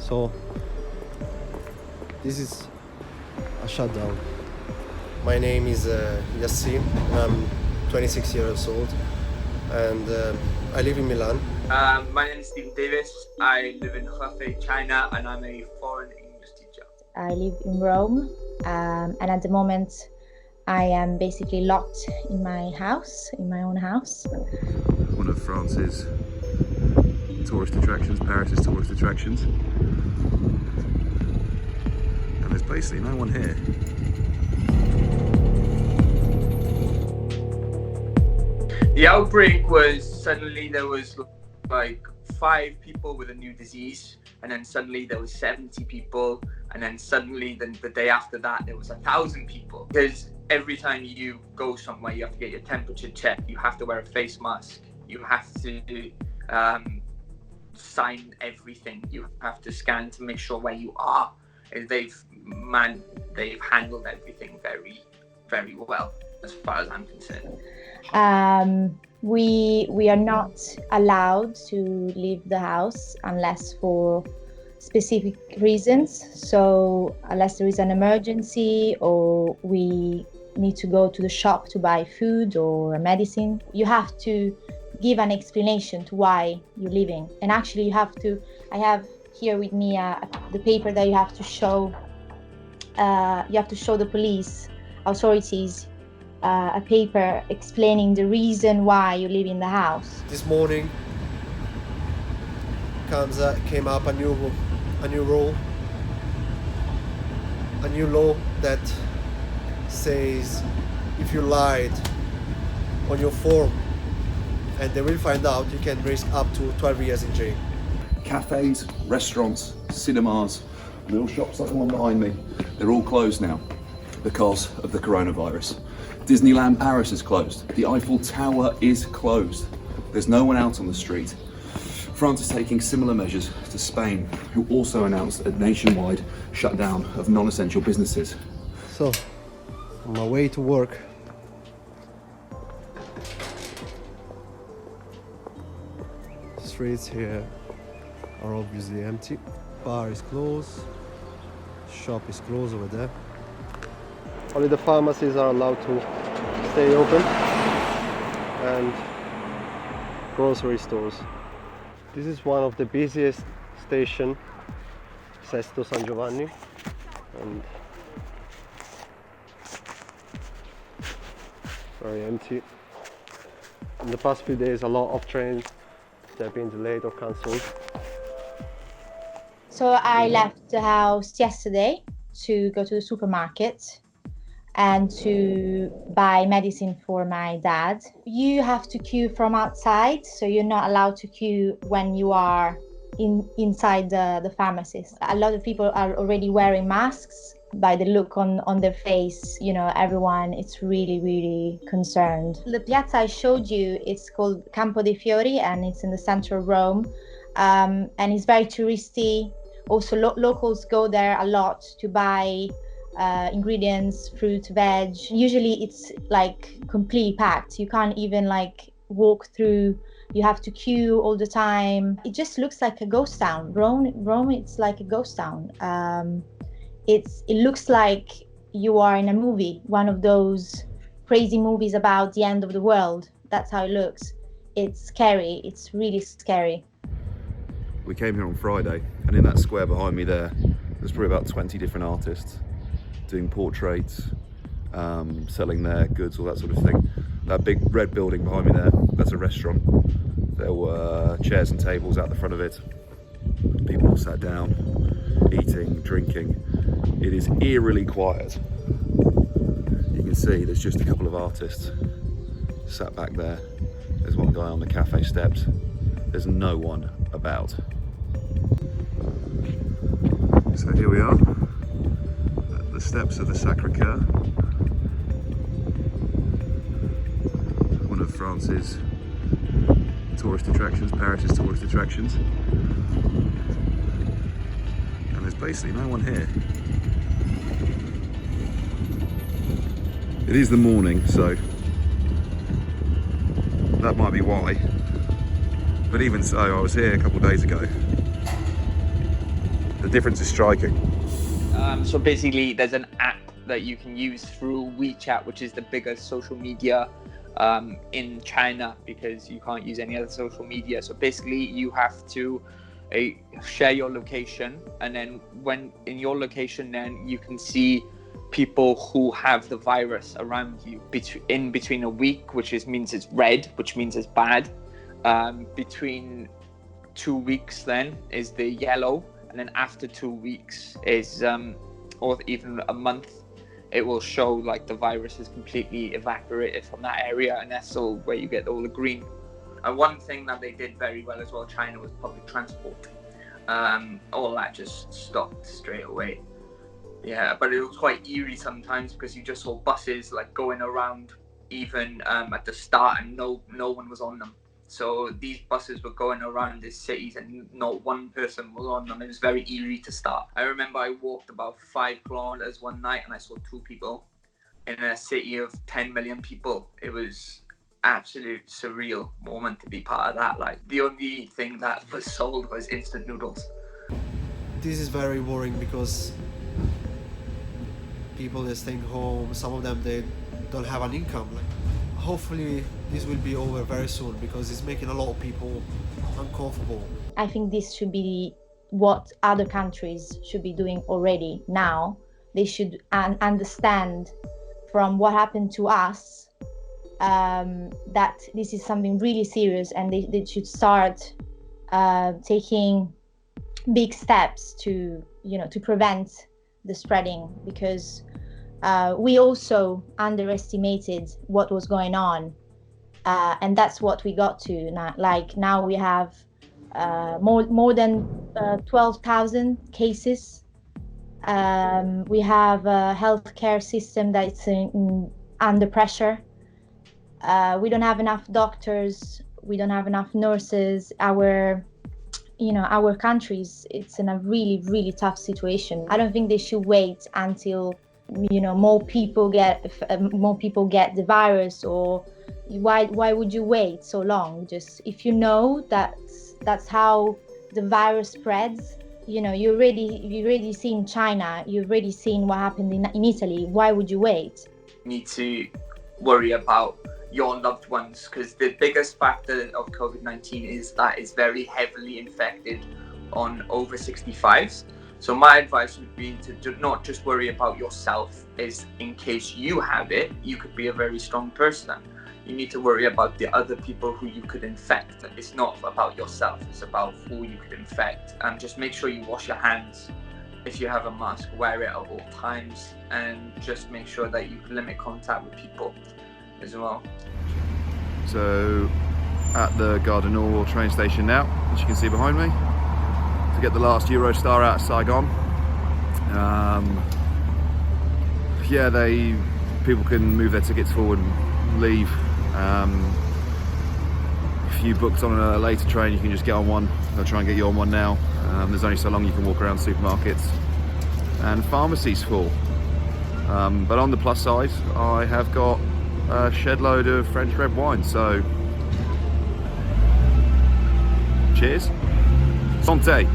So this is a shutdown. My name is Yassin. I'm 26 years old, and I live in Milan. My name is Stephen Davis. I live in Hefei, China, and I'm a foreign English teacher. I live in Rome, and at the moment I am basically locked in my house, in my own house. One of France's tourist attractions, Paris's tourist attractions. And there's basically no one here. The outbreak was suddenly there was like 5 people with a new disease, and then suddenly there was 70 people, and then suddenly the day after that there was 1,000 people. Because every time you go somewhere you have to get your temperature checked, you have to wear a face mask, you have to sign everything, you have to scan to make sure where you are. And they've handled everything very, very well as far as I'm concerned. We are not allowed to leave the house unless for specific reasons. So unless there is an emergency or we need to go to the shop to buy food or a medicine, you have to give an explanation to why you're leaving. And actually you have to, I have here with me the paper that you have to show the police authorities a paper explaining the reason why you live in the house. This morning came up a new rule, a new law that says if you lied on your form and they will find out, you can risk up to 12 years in jail. Cafes, restaurants, cinemas, little shops like the one behind me, they're all closed now because of the coronavirus. Disneyland Paris is closed. The Eiffel Tower is closed. There's no one out on the street. France is taking similar measures to Spain, who also announced a nationwide shutdown of non-essential businesses. So, on my way to work, streets here are obviously empty. Bar is closed, shop is closed over there. Only the pharmacies are allowed to stay open, and grocery stores. This is one of the busiest stations, Sesto San Giovanni, and very empty. In the past few days, a lot of trains that have been delayed or cancelled. So I left the house yesterday to go to the supermarket and to buy medicine for my dad. You have to queue from outside, so you're not allowed to queue when you are inside the pharmacies. A lot of people are already wearing masks. By the look on their face, you know, everyone is really, really concerned. The piazza I showed you, it's called Campo dei Fiori, and it's in the center of Rome, and it's very touristy. Also, locals go there a lot to buy ingredients, fruit, veg. Usually it's like completely packed. You can't even like walk through. You have to queue all the time. It just looks like a ghost town. Rome, it's like a ghost town. It looks like you are in a movie, one of those crazy movies about the end of the world. That's how it looks. It's scary. It's really scary. We came here on Friday, and in that square behind me there's probably about 20 different artists doing portraits, selling their goods, all that sort of thing. That big red building behind me that's a restaurant. There were chairs and tables out the front of it. People all sat down, eating, drinking. It is eerily quiet. You can see there's just a couple of artists sat back there. There's one guy on the cafe steps. There's no one about. So here we are, at the steps of the Sacré-Cœur, one of France's tourist attractions, Paris's tourist attractions. And there's basically no one here. It is the morning, so that might be why. But even so, I was here a couple of days ago. The difference is striking. So basically, there's an app that you can use through WeChat, which is the biggest social media in China, because you can't use any other social media. So basically, you have to share your location, and then when in your location, then you can see people who have the virus around you in between a week, which means it's red, which means it's bad. Between 2 weeks then is the yellow, and then after 2 weeks is or even a month, it will show like the virus is completely evaporated from that area, and that's all where you get all the green. And one thing that they did very well as well, China, was public transport. All that just stopped straight away. Yeah, but it was quite eerie sometimes, because you just saw buses like going around even at the start, and no one was on them. So these buses were going around these cities and not one person was on them. It was very eerie to start. I remember I walked about 5 kilometers one night and I saw 2 people in a city of 10 million people. It was absolute surreal moment to be part of that. Like, the only thing that was sold was instant noodles. This is very worrying because people are staying home. Some of them, they don't have an income. Like, hopefully this will be over very soon, because it's making a lot of people uncomfortable. I think this should be what other countries should be doing already now. They should understand from what happened to us that this is something really serious, and they should start taking big steps to prevent the spreading, because we also underestimated what was going on, and that's what we got to now. Like, now we have more than 12,000 cases. We have a healthcare system that's under pressure. We don't have enough doctors. We don't have enough nurses. Our countries, it's in a really, really tough situation. I don't think they should wait until more people get the virus, or why would you wait so long? Just, if you know that's how the virus spreads, you already seen China, you've already seen what happened in Italy. Why would you wait? You need to worry about your loved ones, because the biggest factor of COVID-19 is that it's very heavily infected on over 65s. So my advice would be to not just worry about yourself, is in case you have it, you could be a very strong person. You need to worry about the other people who you could infect. It's not about yourself, it's about who you could infect. And just make sure you wash your hands. If you have a mask, wear it at all times, and just make sure that you limit contact with people as well. So at the Gare du Nord train station now, as you can see behind me, to get the last Eurostar out of Saigon. People can move their tickets forward and leave. If you booked on a later train, you can just get on one. They'll try and get you on one now. There's only so long you can walk around supermarkets, and pharmacies full. But on the plus side, I have got a shed load of French red wine, so cheers. Santé.